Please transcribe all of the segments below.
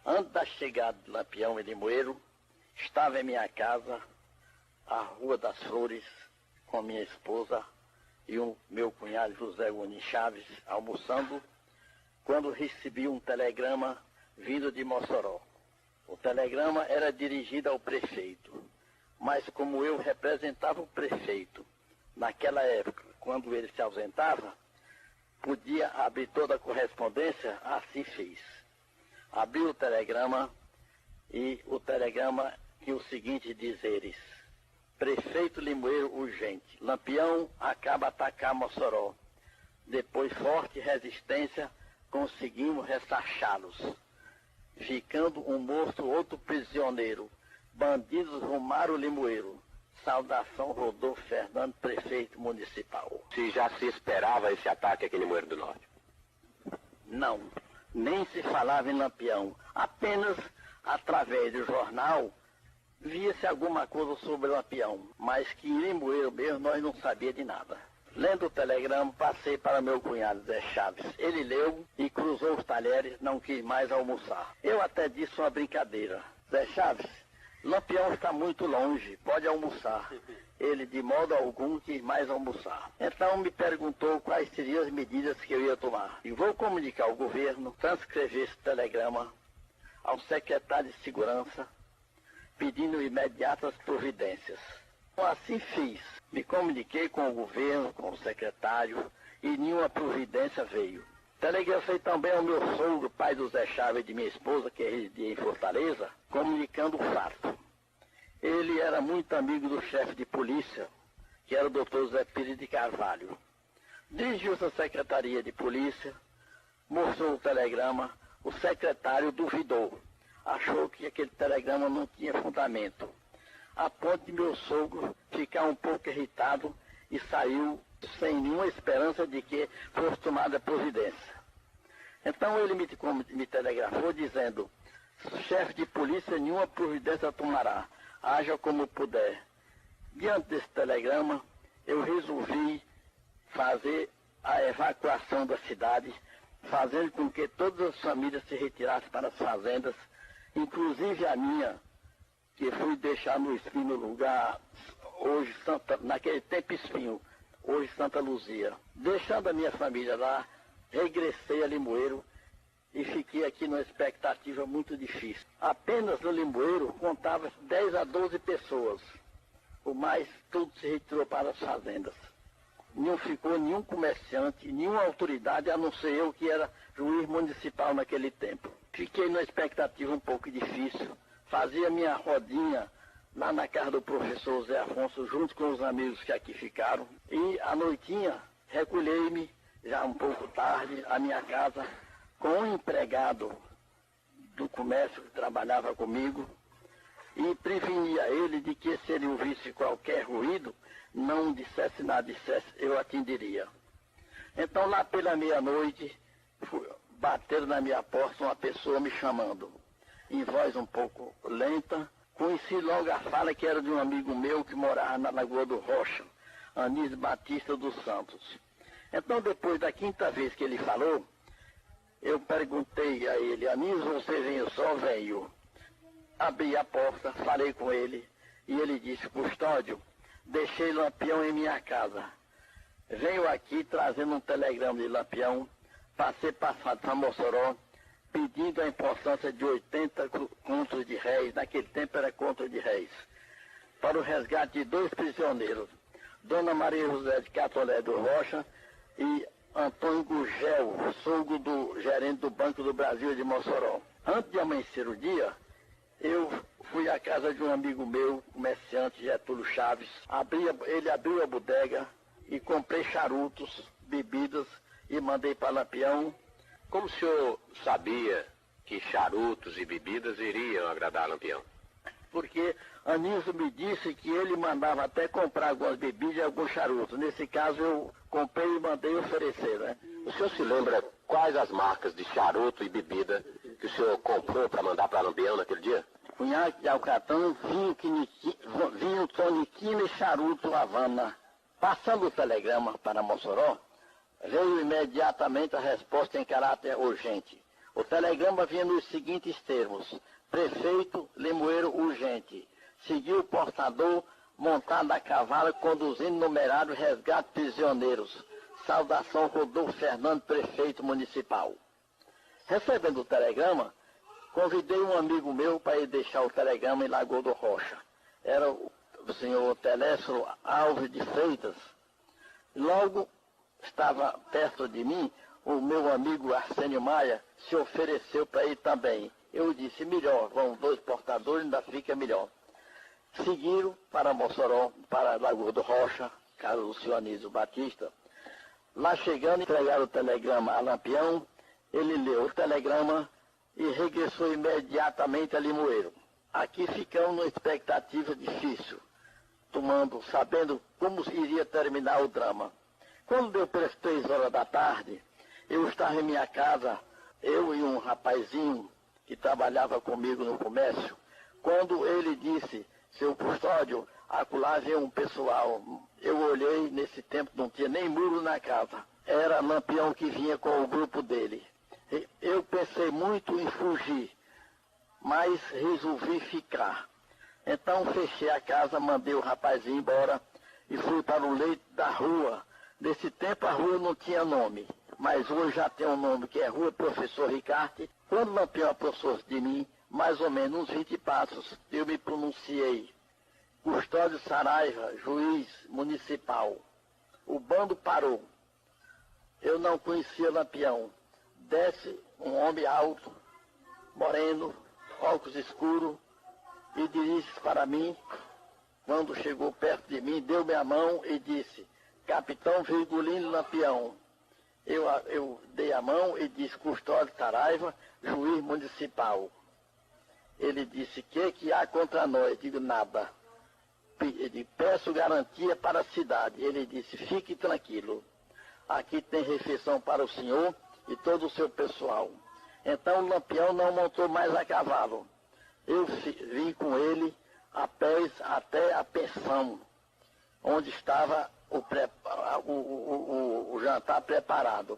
Antes da chegada de Lampião e Limoeiro, estava em minha casa, a Rua das Flores, com minha esposa e o meu cunhado José Goni Chaves, almoçando, quando recebi um telegrama vindo de Mossoró. O telegrama era dirigido ao prefeito, mas como eu representava o prefeito, naquela época, quando ele se ausentava, podia abrir toda a correspondência, assim fiz. Abri o telegrama e o telegrama tinha os seguintes dizeres: Prefeito Limoeiro urgente, Lampião acaba atacar Mossoró. Depois forte resistência, conseguimos ressachá-los. Ficando um morto, outro prisioneiro. Bandidos rumaram Limoeiro. Saudação Rodolfo Fernando, prefeito municipal. Se já se esperava esse ataque aqui em Limoeiro do Norte? Não, nem se falava em Lampião. Apenas através do jornal via-se alguma coisa sobre Lampião, mas que em Limoeiro mesmo nós não sabíamos de nada. Lendo o telegrama, passei para meu cunhado Zé Chaves. Ele leu e cruzou os talheres, não quis mais almoçar. Eu até disse uma brincadeira: Zé Chaves, Lampião está muito longe, pode almoçar. Ele, de modo algum, quis mais almoçar. Então me perguntou quais seriam as medidas que eu ia tomar. E vou comunicar ao governo, transcrever esse telegrama ao secretário de Segurança, pedindo imediatas providências. Então, assim fiz. Me comuniquei com o governo, com o secretário, e nenhuma providência veio. Telegrafei também ao meu sogro, pai do Zé Chaves e de minha esposa, que residia em Fortaleza, comunicando o fato. Ele era muito amigo do chefe de polícia, que era o doutor Zé Pires de Carvalho. Dirigiu-se à secretaria de polícia, mostrou o telegrama, o secretário duvidou, achou que aquele telegrama não tinha fundamento, a ponto de meu sogro ficar um pouco irritado e saiu sem nenhuma esperança de que fosse tomada providência. Então ele me telegrafou dizendo: chefe de polícia, nenhuma providência tomará, haja como puder. Diante desse telegrama, eu resolvi fazer a evacuação da cidade, fazendo com que todas as famílias se retirassem para as fazendas, inclusive a minha, que fui deixar no Espinho, no lugar, hoje, naquele tempo Espinho, hoje Santa Luzia. Deixando a minha família lá, regressei a Limoeiro e fiquei aqui numa expectativa muito difícil. Apenas no Limoeiro contava 10 a 12 pessoas. O mais, tudo se retirou para as fazendas. Não ficou nenhum comerciante, nenhuma autoridade, a não ser eu, que era juiz municipal naquele tempo. Fiquei numa expectativa um pouco difícil. Fazia minha rodinha lá na casa do professor Zé Afonso, junto com os amigos que aqui ficaram. E à noitinha, recolhei-me, já um pouco tarde, à minha casa, com um empregado do comércio que trabalhava comigo, e prevenia ele de que, se ele ouvisse qualquer ruído, não dissesse nada, eu atenderia. Então, lá pela meia-noite, bateram na minha porta uma pessoa me chamando, em voz um pouco lenta. Conheci logo a fala, que era de um amigo meu que morava na Lagoa do Rocha, Anísio Batista dos Santos. Então, depois da quinta vez que ele falou, eu perguntei a ele: Anísio, você veio só? Veio. Abri a porta, falei com ele, e ele disse: Custódio, deixei Lampião em minha casa. Venho aqui trazendo um telegrama de Lampião, passei passado para Mossoró, pedindo a importância de 80 contos de réis, naquele tempo era conto de réis, para o resgate de 2 prisioneiros, Dona Maria José de Catolé do Rocha e Antônio Gugel, sogro do gerente do Banco do Brasil de Mossoró. Antes de amanhecer o dia, eu fui à casa de um amigo meu, comerciante Getúlio Chaves. Ele abriu a bodega e comprei charutos, bebidas e mandei para Lampião. Como o senhor sabia que charutos e bebidas iriam agradar Lampião? Porque Anísio me disse que ele mandava até comprar algumas bebidas e alguns charutos. Nesse caso eu comprei e mandei oferecer, né? O senhor se lembra quais as marcas de charuto e bebida que o senhor comprou para mandar para Lampião naquele dia? Cunhaque de Alcatão, vinho toniquina e charuto Havana. Passando o telegrama para Mossoró, veio imediatamente a resposta em caráter urgente. O telegrama vinha nos seguintes termos: prefeito, limoeiro urgente. Seguiu o portador montado a cavalo, conduzindo numerário resgate prisioneiros. Saudação Rodolfo Fernando, prefeito municipal. Recebendo o telegrama, convidei um amigo meu para ir deixar o telegrama em Lagoa do Rocha. Era o senhor Telésforo Alves de Freitas. Logo estava perto de mim o meu amigo Arsênio Maia, se ofereceu para ir também. Eu disse, melhor, vão 2 portadores, ainda fica melhor. Seguiram para Mossoró, para Lagoa do Rocha, Carlos Lucianísio Batista. Lá chegando, entregaram o telegrama a Lampião, ele leu o telegrama e regressou imediatamente a Limoeiro. Aqui ficamos numa expectativa difícil, sabendo como iria terminar o drama. Quando deu pelas 3 horas da tarde, eu estava em minha casa, eu e um rapazinho que trabalhava comigo no comércio, quando ele disse, seu Custódio, acolá vem um pessoal. Eu olhei, nesse tempo não tinha nem muro na casa. Era Lampião que vinha com o grupo dele. Eu pensei muito em fugir, mas resolvi ficar. Então fechei a casa, mandei o rapazinho embora e fui para o leito da rua. Nesse tempo a rua não tinha nome, mas hoje já tem um nome, que é Rua Professor Ricardo. Quando o Lampião aproximou-se de mim, mais ou menos uns 20 passos, eu me pronunciei. Custódio Saraiva, juiz municipal. O bando parou. Eu não conhecia Lampião. Desce um homem alto, moreno, óculos escuros, e dirige-se para mim. Quando chegou perto de mim, deu minha mão e disse, Capitão Virgulino Lampião. Eu dei a mão e disse, Custódio Saraiva, juiz municipal. Ele disse, que há contra nós? Eu digo, nada. Peço garantia para a cidade. Ele disse, fique tranquilo. Aqui tem refeição para o senhor e todo o seu pessoal. Então o Lampião não montou mais a cavalo. Eu vim com ele a pés até a pensão, onde estava o jantar preparado.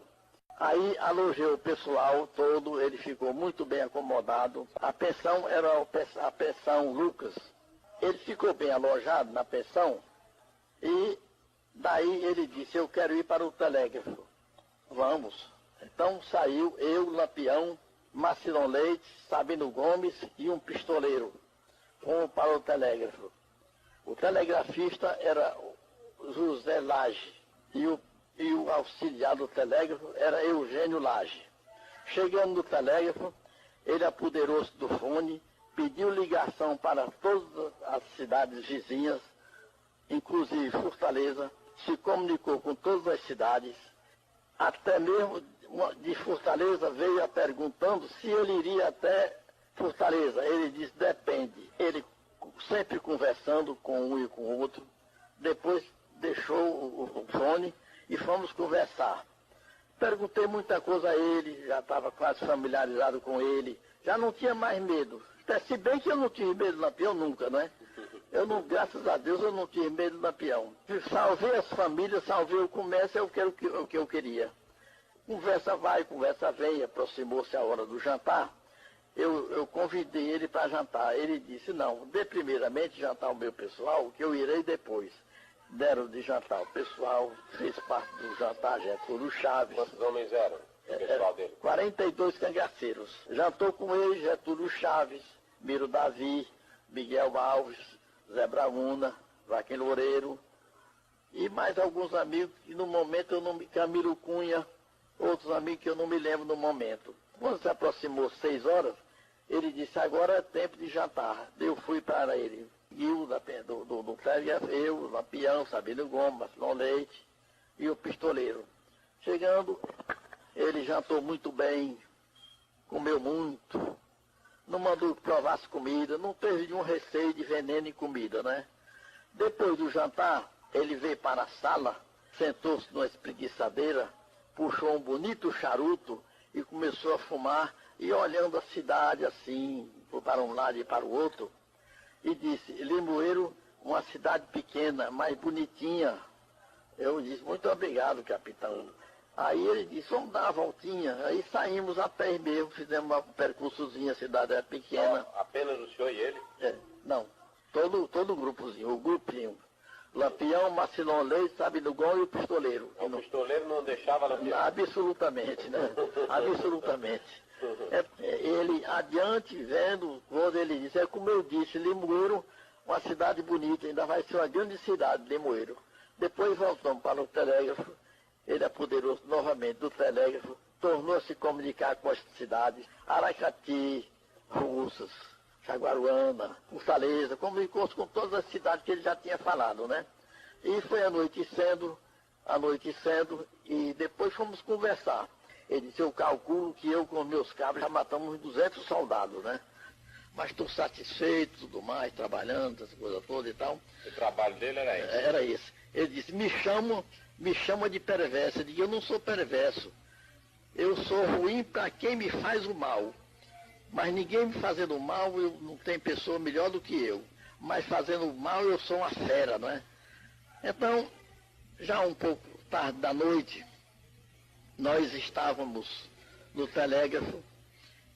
Aí alojei o pessoal todo, ele ficou muito bem acomodado. A pensão era a pensão Lucas. Ele ficou bem alojado na pensão e daí ele disse, eu quero ir para o telégrafo. Vamos. Então saiu eu, Lampião, Macilão Leite, Sabino Gomes e um pistoleiro. Fomos para o telégrafo. O telegrafista era José Lage e o auxiliar do telégrafo era Eugênio Lage. Chegando no telégrafo, ele apoderou-se do fone, pediu ligação para todas as cidades vizinhas, inclusive Fortaleza, se comunicou com todas as cidades, até mesmo de Fortaleza veio perguntando se ele iria até Fortaleza. Ele disse, depende. Ele sempre conversando com um e com o outro, depois deixou o fone e fomos conversar. Perguntei muita coisa a ele, já estava quase familiarizado com ele, já não tinha mais medo. Se bem que eu não tinha medo do Lampião nunca, né? Graças a Deus eu não tinha medo do Lampião. Salvei as famílias, salvei o comércio, é o que eu queria. Conversa vai, conversa vem, aproximou-se a hora do jantar. Eu convidei ele para jantar. Ele disse, não, dê primeiramente jantar o meu pessoal, que eu irei depois. Deram de jantar o pessoal, fez parte do jantar Getúlio Chaves. Quantos homens eram? O pessoal dele? 42 cangaceiros. Jantou com ele Getúlio Chaves, Miro Davi, Miguel Alves, Zé Brauna, Joaquim Loureiro e mais alguns amigos que no momento eu não me... Camilo Cunha, outros amigos que eu não me lembro no momento. Quando se aproximou 6 horas, ele disse, agora é tempo de jantar. Eu fui para ele. Guil, do Telegrafo, eu, Lampião, Sabino Gomes, Marcelão Leite e o pistoleiro. Chegando, ele jantou muito bem, comeu muito, não mandou que provasse comida, não teve nenhum receio de veneno em comida, né? Depois do jantar, ele veio para a sala, sentou-se numa espreguiçadeira, puxou um bonito charuto e começou a fumar, e olhando a cidade assim, para um lado e para o outro, e disse, Limoeiro, uma cidade pequena, mas bonitinha. Eu disse, muito obrigado, capitão. Aí ele disse, vamos dar uma voltinha. Aí saímos a pé mesmo, fizemos uma percursozinha, a cidade era pequena. Apenas o senhor e ele? Não, todo o grupozinho, o grupinho. Lampião, Macilão Leite, Sabidugon e o pistoleiro. O pistoleiro não deixava Lampião? Absolutamente, né? Absolutamente. Ele adiante, vendo, quando ele disse, é como eu disse, Limoeiro, uma cidade bonita, ainda vai ser uma grande cidade, Limoeiro. Depois voltamos para o telégrafo, ele apoderou novamente do telégrafo, tornou a se comunicar com as cidades, Aracati, Russas, Jaguaruana, Fortaleza, comunicou-se com todas as cidades que ele já tinha falado, né? E foi anoitecendo, e depois fomos conversar. Ele disse, eu calculo que eu com meus cabos já matamos uns 200 soldados, né? Mas estou satisfeito, tudo mais, trabalhando, essa coisa toda e tal. O trabalho dele era esse? Era esse. Ele disse, me chama de perverso. Eu digo, eu não sou perverso. Eu sou ruim para quem me faz o mal. Mas ninguém me fazendo mal, eu não tem pessoa melhor do que eu. Mas fazendo mal, eu sou uma fera, não é? Então, já um pouco tarde da noite, nós estávamos no telégrafo,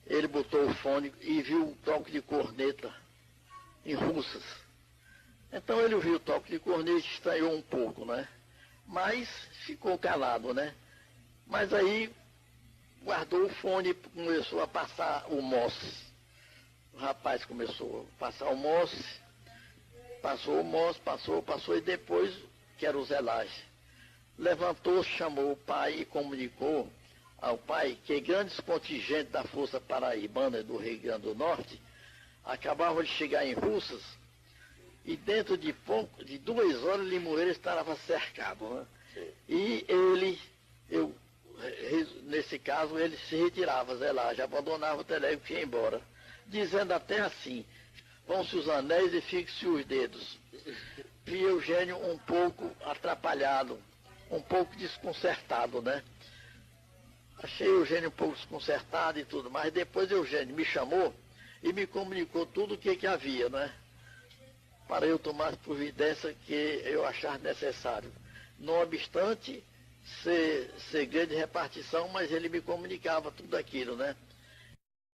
ele botou o fone e viu o toque de corneta em Russas. Então ele ouviu o toque de corneta e estranhou um pouco, né? Mas ficou calado, né? Mas aí guardou o fone e começou a passar o mosse. O rapaz começou a passar o mosse, passou o mosse, passou e depois, que era o zelagem, levantou, chamou o pai e comunicou ao pai que grandes contingentes da Força Paraibana e do Rio Grande do Norte acabavam de chegar em Russas e dentro de 2 horas Limoeiro estava cercado, né? E nesse caso, ele se retirava, zelagem, abandonava o telégrafo e ia embora, dizendo até assim, vão-se os anéis e fiquem-se os dedos. E Eugênio um pouco atrapalhado, um pouco desconcertado, né? Achei Eugênio um pouco desconcertado e tudo, mas depois Eugênio me chamou e me comunicou tudo o que havia, né? Para eu tomar providência que eu achar necessário. Não obstante ser segredo de repartição, mas ele me comunicava tudo aquilo, né?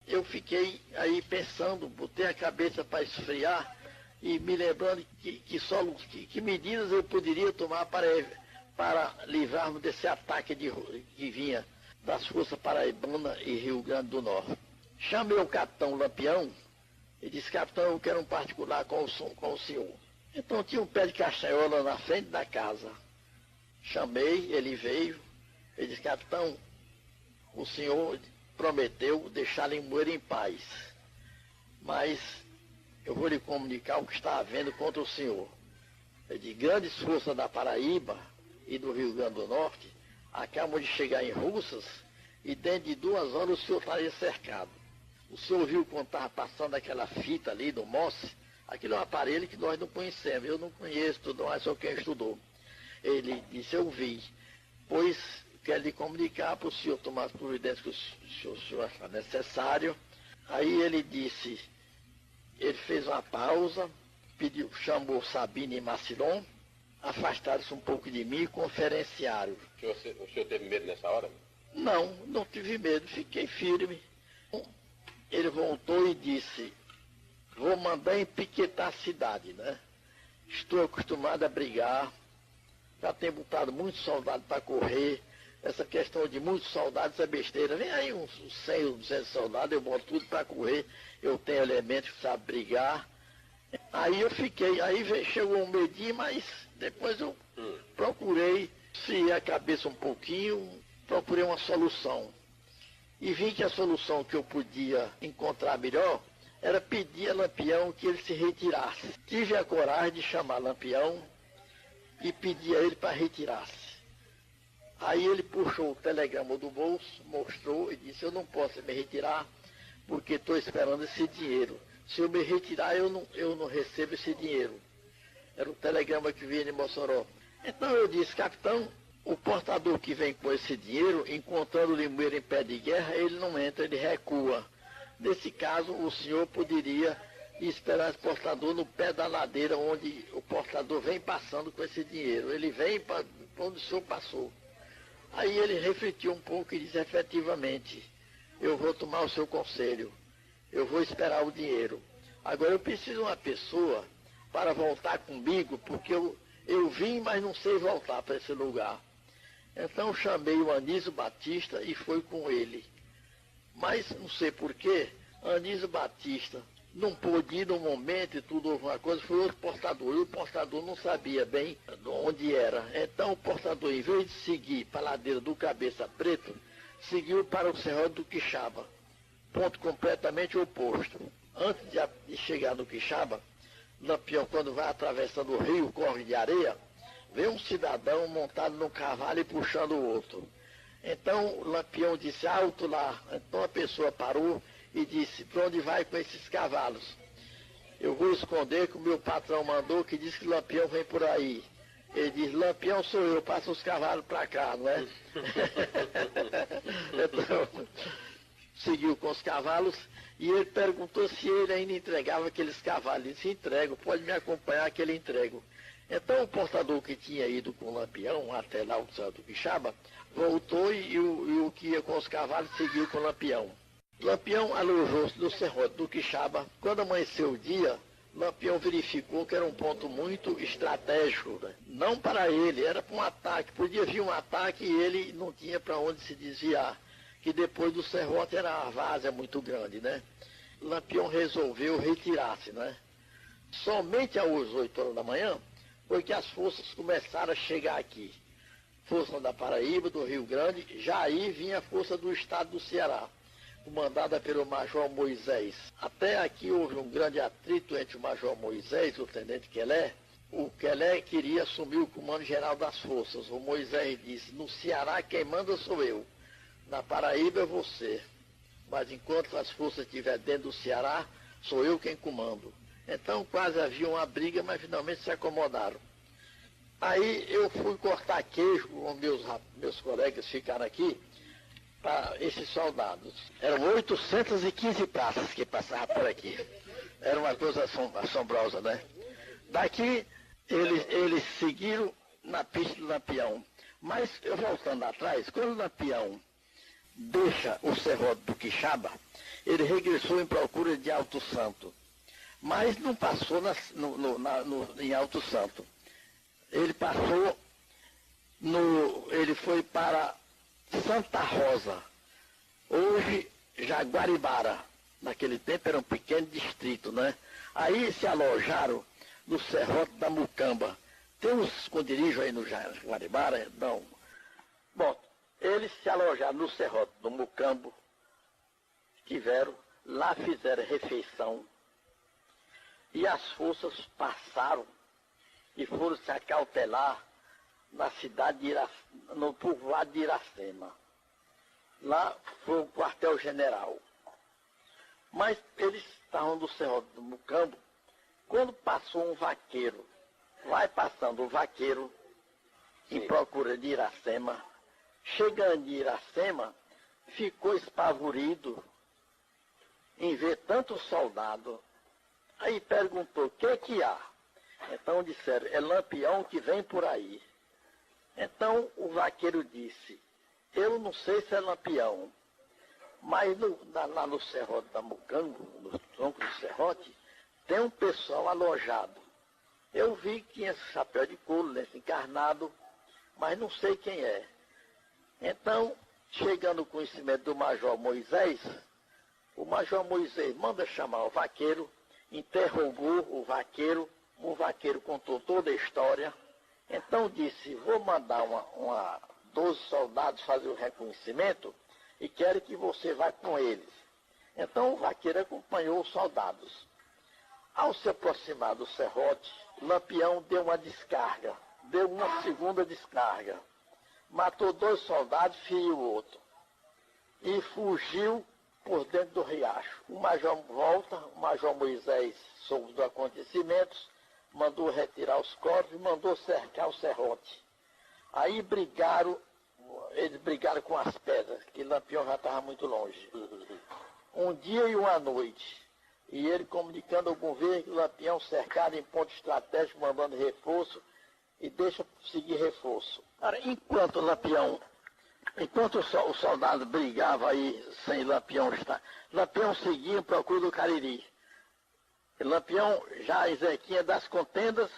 Eu fiquei aí pensando, botei a cabeça para esfriar e me lembrando que medidas eu poderia tomar para livrarmos desse ataque que vinha das Forças Paraibana e Rio Grande do Norte. Chamei o capitão Lampião e disse, capitão, eu quero um particular com o senhor. Então tinha um pé de castanhola na frente da casa. Chamei, ele veio, ele disse, capitão, o senhor prometeu deixar Limoeiro em paz, mas eu vou lhe comunicar o que está havendo contra o senhor. De grandes forças da Paraíba e do Rio Grande do Norte acabam de chegar em Russas e dentro de 2 horas o senhor estaria cercado. O senhor viu quando estava passando aquela fita ali do Mosse? Aquilo é um aparelho que nós não conhecemos, eu não conheço, tudo mais, só quem estudou. Ele disse, eu vi, pois quero lhe comunicar para o senhor tomar as providências que o senhor achar necessário. Aí ele disse, ele fez uma pausa, chamou Sabine e Macilon, afastaram-se um pouco de mim e conferenciaram. O senhor teve medo nessa hora? Não tive medo, fiquei firme. Ele voltou e disse, vou mandar empiquetar a cidade, né? Estou acostumado a brigar, já tenho botado muitos soldados para correr, essa questão de muitos soldados é besteira. Vem aí uns 100 ou 200 soldados, eu boto tudo para correr, eu tenho elementos que sabem brigar. Aí eu fiquei, chegou um medinho, mas depois eu procurei, se a cabeça um pouquinho, procurei uma solução. E vi que a solução que eu podia encontrar melhor era pedir a Lampião que ele se retirasse. Tive a coragem de chamar Lampião e pedir a ele para retirar-se. Aí ele puxou o telegrama do bolso, mostrou e disse, eu não posso me retirar porque estou esperando esse dinheiro. Se eu me retirar, eu não recebo esse dinheiro. Era o telegrama que vinha de Mossoró. Então eu disse, capitão, o portador que vem com esse dinheiro, encontrando o Limoeiro em pé de guerra, ele não entra, ele recua. Nesse caso, o senhor poderia esperar esse portador no pé da ladeira, onde o portador vem passando com esse dinheiro. Ele vem para onde o senhor passou. Aí ele refletiu um pouco e disse, efetivamente, eu vou tomar o seu conselho, eu vou esperar o dinheiro. Agora eu preciso de uma pessoa para voltar comigo, porque eu vim, mas não sei voltar para esse lugar. Então chamei o Anísio Batista e foi com ele. Mas não sei porquê, Anísio Batista não pôde ir no momento e tudo, houve uma coisa, foi outro portador. E o portador não sabia bem onde era. Então o portador, em vez de seguir para a ladeira do Cabeça Preta, seguiu para o Serrote do Quixaba, ponto completamente oposto. Antes de chegar no Quixaba, Lampião, quando vai atravessando o rio, corre de areia, vê um cidadão montado num cavalo e puxando o outro. Então Lampião disse, alto lá. Então a pessoa parou e disse, para onde vai com esses cavalos? Eu vou esconder que o meu patrão mandou, que diz que Lampião vem por aí. Ele diz, Lampião sou eu, passa os cavalos para cá, não é? Então, seguiu com os cavalos e ele perguntou se ele ainda entregava aqueles cavalos. Ele disse, entrego, pode me acompanhar que ele entrego. Então o portador que tinha ido com o Lampião até lá o Serrote do Quixaba, voltou e o que ia com os cavalos seguiu com o Lampião. Lampião alojou-se no Serrote do Quixaba. Quando amanheceu o dia, Lampião verificou que era um ponto muito estratégico, né? Não para ele, era para um ataque. Podia vir um ataque e ele não tinha para onde se desviar. Que depois do Serrote era uma várzea muito grande, né? Lampião resolveu retirar-se, né? Somente às 8 horas da manhã foi que as forças começaram a chegar aqui. Força da Paraíba, do Rio Grande, já aí vinha a força do estado do Ceará, comandada pelo Major Moisés. Até aqui houve um grande atrito entre o Major Moisés e o Tenente Quelé. O Quelé queria assumir o comando geral das forças. O Moisés disse, no Ceará quem manda sou eu, na Paraíba é você. Mas enquanto as forças estiverem dentro do Ceará, sou eu quem comando. Então quase havia uma briga, mas finalmente se acomodaram. Aí eu fui cortar queijo, com meus colegas ficaram aqui, para esses soldados. Eram 815 praças que passavam por aqui. Era uma coisa assombrosa, né? Daqui eles seguiram na pista do Lampião. Mas, eu voltando atrás, quando o Lampião deixa o Serrote do Quixaba, ele regressou em procura de Alto Santo. Mas não passou em Alto Santo. Ele passou ele foi para Santa Rosa, hoje Jaguaribara. Naquele tempo era um pequeno distrito, né? Aí se alojaram no Serrote da Mucamba. Tem uns esconderijos aí no Jaguaribara? Não. Bom, eles se alojaram no Serrote do Mucambo, lá fizeram refeição, e as forças passaram e foram se acautelar na cidade no povoado de Iracema. Lá foi o quartel-general. Mas eles estavam no Serrote do Mucambo, quando passou um vaqueiro. Vai passando o vaqueiro em procura de Iracema. Chegando de Iracema, ficou espavorido em ver tanto soldado. Aí perguntou, o que há? Então disseram, é Lampião que vem por aí. Então o vaqueiro disse, eu não sei se é Lampião, mas lá no Serrote da Mucambo, no tronco do Serrote, tem um pessoal alojado. Eu vi que tinha chapéu de couro, lenço encarnado, mas não sei quem é. Então, chegando ao conhecimento do Major Moisés, o Major Moisés manda chamar o vaqueiro, interrogou o vaqueiro contou toda a história. Então disse, vou mandar 12 soldados fazer o reconhecimento e quero que você vá com eles. Então o vaqueiro acompanhou os soldados. Ao se aproximar do Serrote, Lampião deu uma descarga, deu uma segunda descarga. Matou 2 soldados, feriu o outro. E fugiu por dentro do riacho. O major volta, o Major Moisés soube dos acontecimentos, mandou retirar os corpos e mandou cercar o Serrote. Aí eles brigaram com as pedras, que Lampião já estava muito longe. Um dia e uma noite. E ele comunicando ao governo que Lampião cercado em ponto estratégico, mandando reforço, e deixa seguir reforço. Enquanto Lampião Enquanto o soldado brigava aí sem Lampião estar, Lampião seguia em procura do Cariri. Lampião já Ezequinha das contendas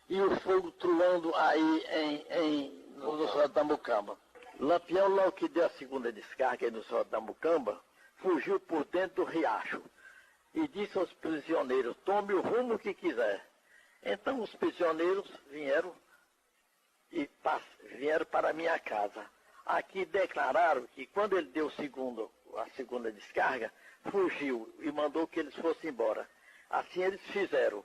e o fogo truando aí no Sol da Mucamba. Lampião, logo que deu a segunda descarga aí no Sol da Mucamba, fugiu por dentro do riacho e disse aos prisioneiros: tome o rumo que quiser. Então os prisioneiros vieram para a minha casa. Aqui declararam que quando ele deu a segunda descarga, fugiu e mandou que eles fossem embora. Assim eles fizeram.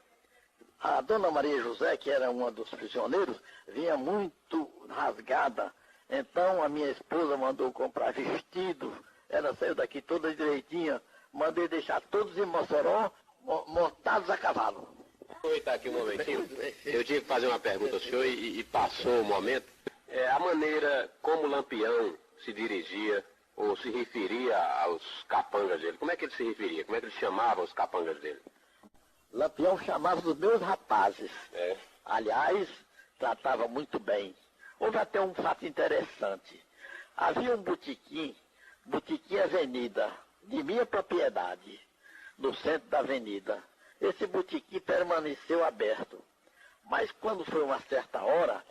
A dona Maria José, que era uma dos prisioneiros, vinha muito rasgada. Então a minha esposa mandou comprar vestido. Ela saiu daqui toda direitinha. Mandei deixar todos em Mossoró, montados a cavalo. Vou aproveitar aqui um momentinho. Eu tinha que fazer uma pergunta ao senhor e passou o momento. A maneira como Lampião se dirigia ou se referia aos capangas dele, como é que ele se referia? Como é que ele chamava os capangas dele? Lampião chamava os meus rapazes. Aliás, tratava muito bem. Houve até um fato interessante. Havia um botequim Avenida, de minha propriedade, no centro da avenida. Esse botequim permaneceu aberto. Mas quando foi uma certa hora,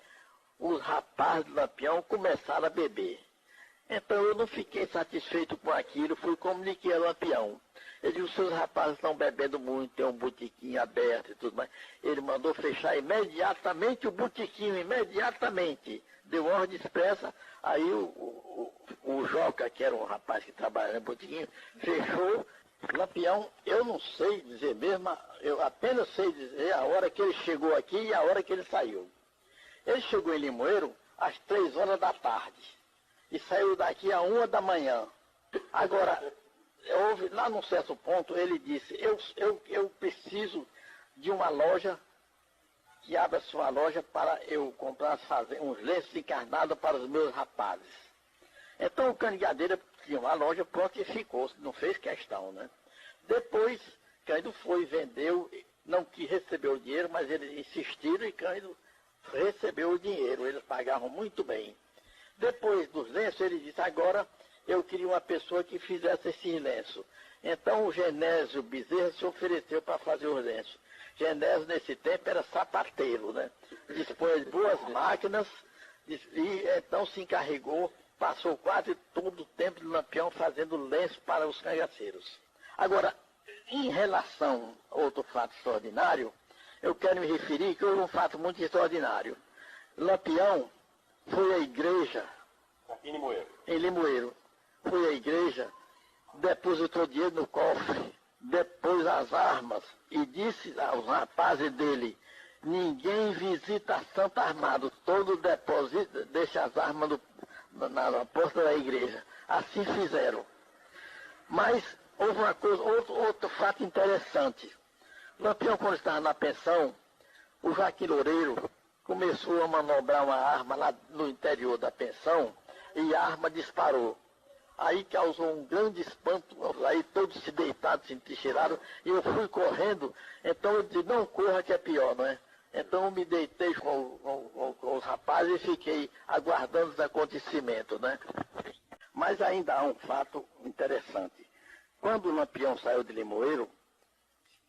os rapazes do Lampião começaram a beber. Então eu não fiquei satisfeito com aquilo, fui comuniquei ao Lampião. Ele disse: os seus rapazes estão bebendo muito, tem um botequim aberto e tudo mais. Ele mandou fechar imediatamente o botequim, imediatamente. Deu ordem expressa, aí o Joca, que era um rapaz que trabalhava no botequim, fechou. Lampião, eu não sei dizer mesmo, eu apenas sei dizer a hora que ele chegou aqui e a hora que ele saiu. Ele chegou em Limoeiro às 3 horas da tarde e saiu daqui às 1 da manhã. Agora, lá num certo ponto, ele disse: eu preciso de uma loja, que abra sua loja para eu comprar uns lenços encarnados para os meus rapazes. Então o Candidadeira tinha uma loja pronta e ficou, não fez questão, né? Depois, Cândido foi, vendeu, não quis receber o dinheiro, mas eles insistiram e Cândido recebeu o dinheiro, eles pagavam muito bem. Depois dos lenços, ele disse: agora eu queria uma pessoa que fizesse esse lenço. Então o Genésio Bezerra se ofereceu para fazer os lenços. Genésio, nesse tempo, era sapateiro, né? Dispôs de boas máquinas e então se encarregou, passou quase todo o tempo de Lampião fazendo lenço para os cangaceiros. Agora, em relação a outro fato extraordinário, eu quero me referir que houve um fato muito extraordinário. Lampião foi à igreja, Aqui em Limoeiro. em Limoeiro, foi à igreja, depositou dinheiro no cofre, depois as armas e disse aos rapazes dele: ninguém visita a Santo Armado, todo deposita, deixa as armas na porta da igreja. Assim fizeram. Mas houve uma coisa, outro fato interessante. Lampião, quando estava na pensão, o Joaquim Loureiro começou a manobrar uma arma lá no interior da pensão e a arma disparou. Aí causou um grande espanto, aí todos se deitaram, se entrincheiraram, e eu fui correndo. Então eu disse: não corra que é pior, não é? Então eu me deitei com os rapazes e fiquei aguardando os acontecimentos, né? Mas ainda há um fato interessante. Quando o Lampião saiu de Limoeiro,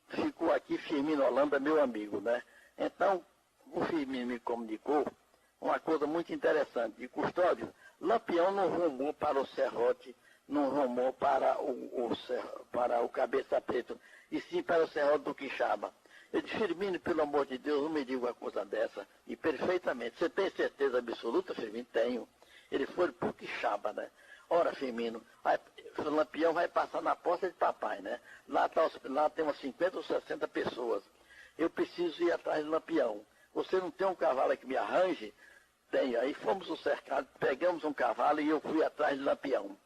ficou aqui Firmino Holanda, meu amigo, né? Então o Firmino me comunicou uma coisa muito interessante. De Custódio, Lampião não rumou para o Serrote, não rumou para o Cabeça Preto, e sim para o Serrote do Quixaba. Eu disse: Firmino, pelo amor de Deus, não me diga uma coisa dessa. E perfeitamente. Você tem certeza absoluta, Firmino? Tenho. Ele foi para o Quixaba, né? Ora, Firmino, o Lampião vai passar na porta de papai, né? Lá tem umas 50 ou 60 pessoas. Eu preciso ir atrás do Lampião. Você não tem um cavalo que me arranje? Tenho. Aí fomos no cercado, pegamos um cavalo e eu fui atrás de Lampião.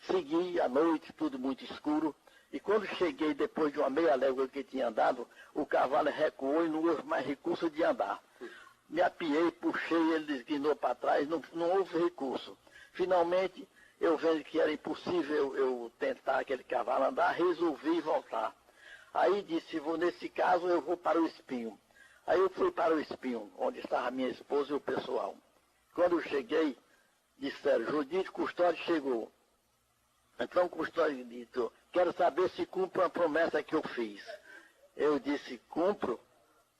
Segui à noite, tudo muito escuro. E quando cheguei, depois de uma meia légua que tinha andado, o cavalo recuou e não houve mais recurso de andar. Me apiei, puxei, ele desguinou para trás, não houve recurso. Finalmente, eu vendo que era impossível eu tentar aquele cavalo andar, resolvi voltar. Aí disse: nesse caso eu vou para o Espinho. Aí eu fui para o Espinho, onde estava a minha esposa e o pessoal. Quando eu cheguei, disseram, Judite Custódio chegou. Então o Custódio disse, quero saber se cumpro a promessa que eu fiz. Eu disse, cumpro,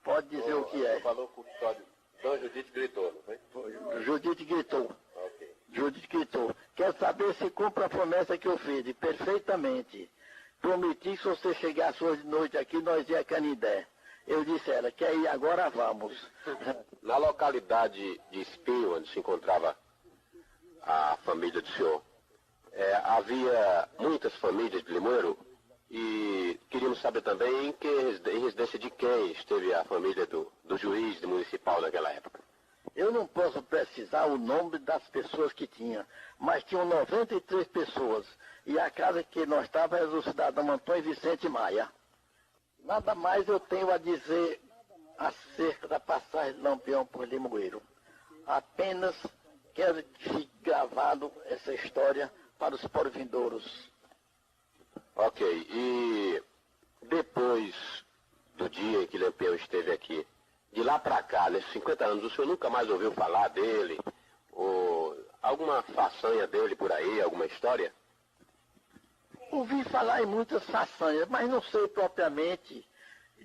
pode dizer o que é. Falou Custódio. Então Judite gritou, não foi? Judite gritou. Ok. Judite gritou, quero saber se cumpro a promessa que eu fiz. E perfeitamente. Prometi que se você chegasse hoje de noite aqui, nós ia a Canindé. Eu disse a ela, quer ir agora, vamos. Na localidade de Espinho, onde se encontrava a família do senhor, havia muitas famílias de Limoeiro e queríamos saber também em residência de quem esteve a família do juiz municipal naquela época. Eu não posso precisar o nome das pessoas que tinha, mas tinham 93 pessoas. E a casa que nós estávamos era do cidadão Antônio Vicente Maia. Nada mais eu tenho a dizer acerca da passagem de Lampião por Limoeiro. Apenas quero que fique gravado essa história para os porvindouros. Ok, e depois do dia em que Lampião esteve aqui, de lá para cá, nesses 50 anos, o senhor nunca mais ouviu falar dele? Ou alguma façanha dele por aí, alguma história? Ouvi falar em muitas façanhas, mas não sei propriamente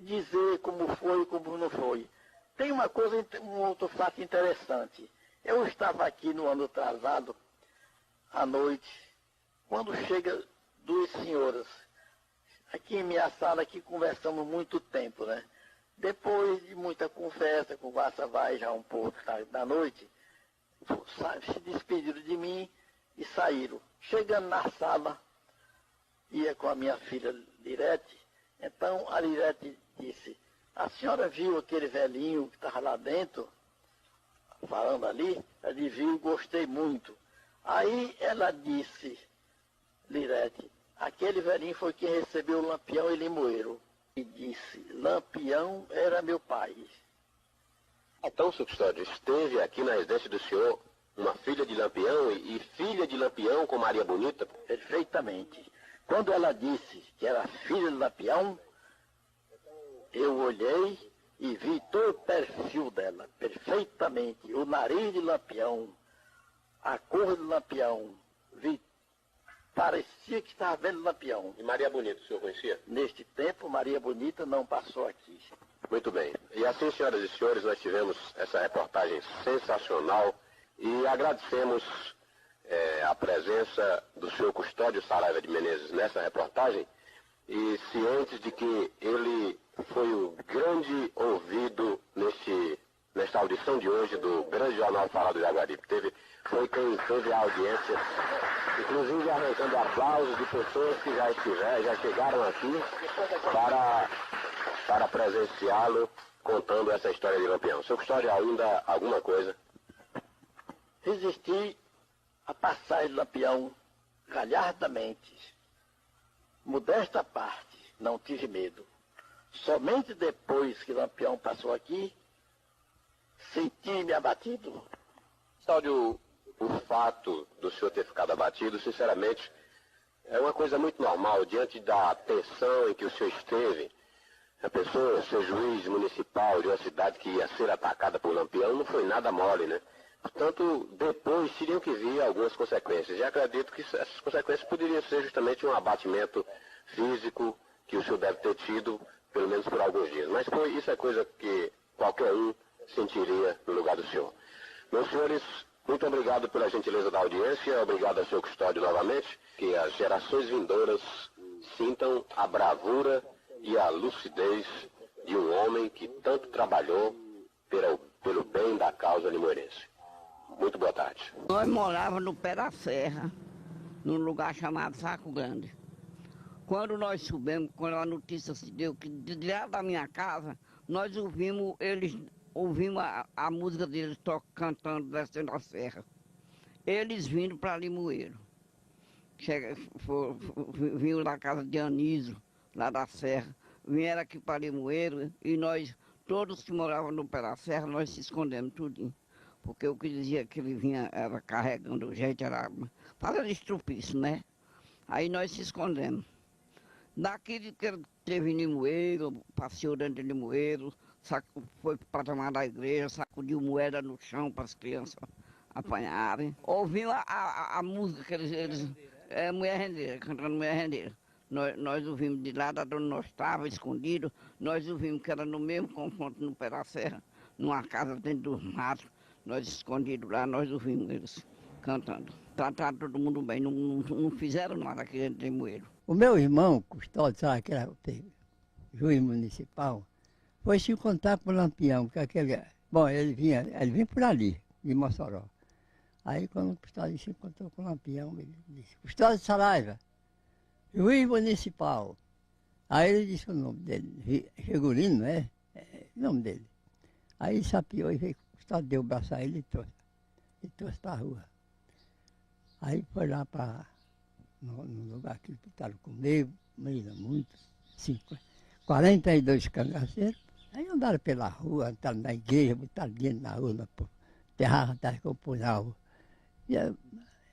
dizer como foi e como não foi. Tem uma coisa, um outro fato interessante. Eu estava aqui no ano atrasado, à noite, quando chega duas senhoras, aqui em minha sala, aqui conversamos muito tempo, né? Depois de muita conversa, conversa vai já um pouco tarde da noite, se despediram de mim e saíram. Chegando na sala, ia com a minha filha Lirete, então a Lirete disse, a senhora viu aquele velhinho que estava lá dentro, falando ali? Ela viu, gostei muito. Aí ela disse, Lirete, aquele velhinho foi quem recebeu o Lampião em Limoeiro. E disse, Lampião era meu pai. Então, seu Custódio, esteve aqui na residência do senhor uma filha de Lampião e filha de Lampião com Maria Bonita? Perfeitamente. Quando ela disse que era filha de Lampião, eu olhei e vi todo o perfil dela, perfeitamente. O nariz de Lampião, a cor de Lampião, vi, parecia que estava vendo Lampião. E Maria Bonita, o senhor conhecia? Neste tempo, Maria Bonita não passou aqui. Muito bem. E assim, senhoras e senhores, nós tivemos essa reportagem sensacional e agradecemos a presença do senhor Custódio Saraiva de Menezes nessa reportagem e cientes de que ele foi o grande ouvido nesta audição de hoje do grande jornal Falar do Jaguaribe. Foi quem teve a audiência, inclusive arrancando aplausos de pessoas que já chegaram aqui para presenciá-lo contando essa história de Lampião. Seu Custódio, ainda alguma coisa? Resisti a passagem de Lampião galhardamente. Modesta parte, não tive medo. Somente depois que Lampião passou aqui, senti-me abatido. Custódio, o fato do senhor ter ficado abatido, sinceramente, é uma coisa muito normal. Diante da tensão em que o senhor esteve, a pessoa, ser juiz municipal de uma cidade que ia ser atacada por Lampião, não foi nada mole, né? Portanto, depois teriam que vir algumas consequências. E acredito que essas consequências poderiam ser justamente um abatimento físico que o senhor deve ter tido, pelo menos por alguns dias. Mas isso é coisa que qualquer um sentiria no lugar do senhor. Meus senhores, muito obrigado pela gentileza da audiência, obrigado ao senhor Custódio novamente, que as gerações vindouras sintam a bravura e a lucidez de um homem que tanto trabalhou pelo bem da causa limoeirense. Muito boa tarde. Nós morávamos no pé da serra, num lugar chamado Saco Grande. Quando nós subimos, quando a notícia se deu que de lá da minha casa, nós ouvimos a música deles cantando, descendo a serra. Eles vindo para Limoeiro. Vinham da casa de Anísio, lá da serra. Vieram aqui para Limoeiro e nós, todos que moravam no pé da serra, nós se escondemos tudinho. Porque o que dizia que ele vinha, era carregando gente, era fazendo estrupício, né? Aí nós se escondemos. Daqui que ele teve em Limoeiro, passeou dentro de Limoeiro, foi para tomar da igreja, sacudiu moeda no chão para as crianças apanharem. Ouvindo a música que eles mulher rendeira, cantando mulher rendeira. Nós ouvimos de lá, da onde nós estávamos escondidos, nós ouvimos que era no mesmo confronto no Pé da Serra, numa casa dentro dos matos, nós escondidos lá, nós ouvimos eles cantando. Trataram todo mundo bem, não fizeram nada aqui dentro de Limoeiro. O meu irmão, Custódio, sabe que era juiz municipal, foi se encontrar com o Lampião, que aquele... Bom, ele vinha por ali, de Mossoró. Aí quando o Custódio se encontrou com o Lampião, ele disse, Custódio de Saraiva, juiz municipal. Aí ele disse o nome dele, Regulino, né? O nome dele. Aí ele sapiou e veio, o Custódio deu o braço a ele e trouxe para a rua. Aí foi lá no lugar que botaram comigo, muito, 42 cangaceiros. Aí andaram pela rua, entraram na igreja, botaram dinheiro na rua, terraram atrás com o punhal.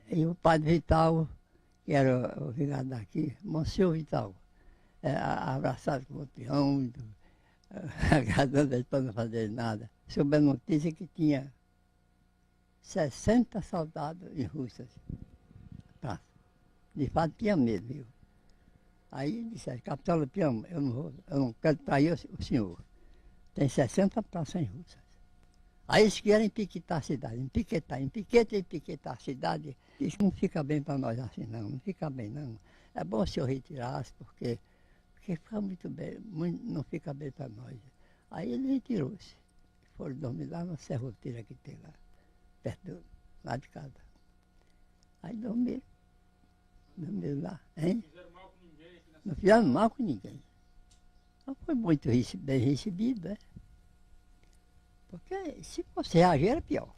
E o padre Vital, que era o vigário daqui, Monsenhor Vital, abraçado com o peão, agradando ele para não fazer nada. Soube a notícia que tinha 60 soldados em Russas. De fato tinha medo, viu? Aí disseram, capitão Lampião, eu não quero trair o senhor. Tem 60 praças em Russas. Aí eles querem piquetar a cidade, empiquetar a cidade. Isso não fica bem para nós assim, não fica bem, não. É bom o senhor retirar-se, porque fica muito bem, não fica bem para nós. Aí ele retirou-se. Foram dormir lá na serroteira que tem lá, perto lá de casa. Aí dormiram lá, hein? Não fizeram mal com ninguém. Não foi muito bem recebido, né? Porque se fosse reagir era pior.